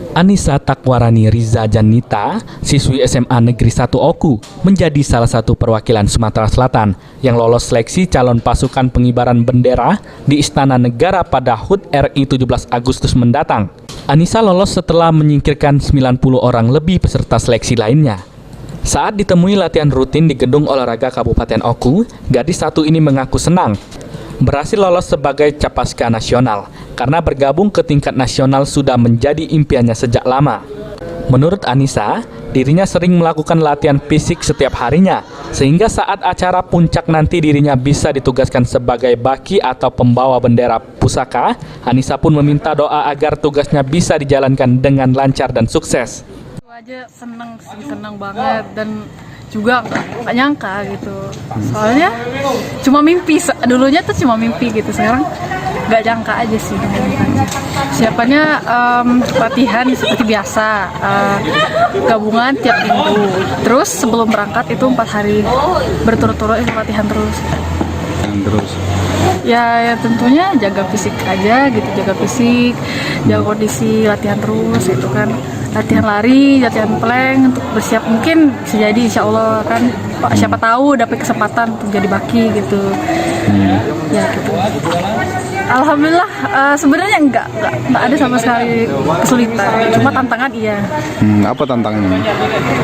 Anissa Takwarani Riza Janita, siswi SMA Negeri 1 Oku, menjadi salah satu perwakilan Sumatera Selatan yang lolos seleksi calon pasukan pengibaran bendera di Istana Negara pada HUT RI 17 Agustus mendatang. Anissa lolos setelah menyingkirkan 90 orang lebih peserta seleksi lainnya. Saat ditemui latihan rutin di Gedung Olahraga Kabupaten Oku, gadis satu ini mengaku senang berhasil lolos sebagai Capaska Nasional karena bergabung ke tingkat nasional sudah menjadi impiannya sejak lama. Menurut Anissa, dirinya sering melakukan latihan fisik setiap harinya, sehingga saat acara puncak nanti dirinya bisa ditugaskan sebagai baki atau pembawa bendera pusaka. Anissa pun meminta doa agar tugasnya bisa dijalankan dengan lancar dan sukses. Itu aja seneng banget, dan juga nggak nyangka gitu, soalnya cuma mimpi, dulunya tuh cuma mimpi gitu, sekarang nggak nyangka aja sih. Siapanya latihan seperti biasa, gabungan tiap minggu, terus sebelum berangkat itu 4 hari berturut-turut itu latihan terus. Ya tentunya jaga fisik aja gitu, jaga fisik, jaga kondisi, latihan terus itu kan, latihan lari, latihan plank untuk bersiap, mungkin bisa jadi insya Allah kan, siapa tahu dapat kesempatan untuk jadi baki gitu. Ya gitu. Alhamdulillah, sebenarnya enggak ada sama sekali kesulitan, cuma tantangan iya. Apa tantangannya?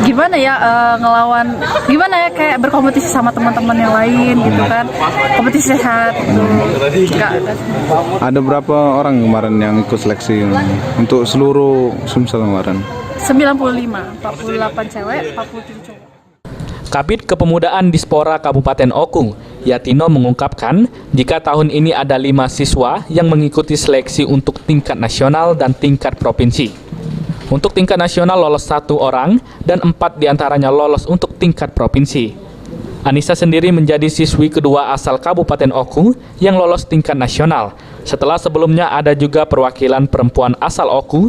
Gimana ya, ngelawan, gimana ya, kayak berkompetisi sama teman-teman yang lain gitu kan, kompetisi sehat gitu. Ada berapa orang kemarin yang ikut seleksi untuk seluruh Sumsel kemarin? 95, 48 cewek, 47 cowok. Kabid Kepemudaan Dispora Kabupaten Oku, Yatino mengungkapkan jika tahun ini ada 5 siswa yang mengikuti seleksi untuk tingkat nasional dan tingkat provinsi. Untuk tingkat nasional lolos 1 orang dan 4 diantaranya lolos untuk tingkat provinsi. Anissa sendiri menjadi siswi kedua asal Kabupaten Oku yang lolos tingkat nasional. Setelah sebelumnya ada juga perwakilan perempuan asal Oku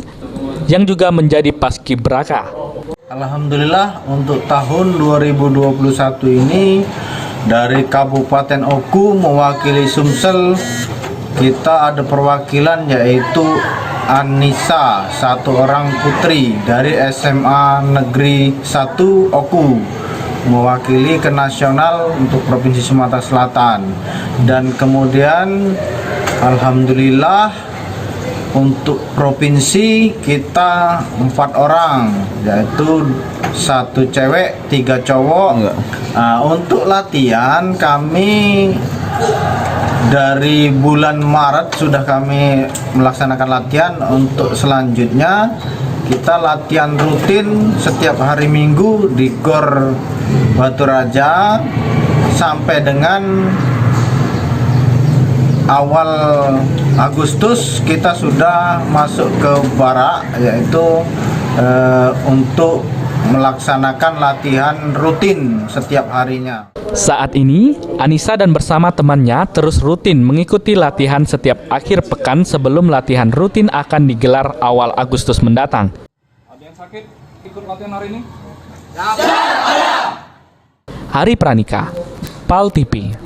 yang juga menjadi paskibraka. Alhamdulillah untuk tahun 2021 ini dari Kabupaten Oku mewakili Sumsel, kita ada perwakilan yaitu Anissa, 1 orang putri dari SMA Negeri 1 Oku, mewakili ke nasional untuk Provinsi Sumatera Selatan. Dan kemudian alhamdulillah untuk provinsi kita 4 orang, yaitu 1 cewek, 3 cowok. Untuk latihan kami dari bulan Maret sudah kami melaksanakan latihan. Untuk selanjutnya kita latihan rutin setiap hari Minggu di Gor Batu Raja sampai dengan awal Agustus kita sudah masuk ke Barak, yaitu untuk melaksanakan latihan rutin setiap harinya. Saat ini, Anissa dan bersama temannya terus rutin mengikuti latihan setiap akhir pekan sebelum latihan rutin akan digelar awal Agustus mendatang. Ada yang sakit ikut latihan hari ini? Hari Pranika, PAL TV.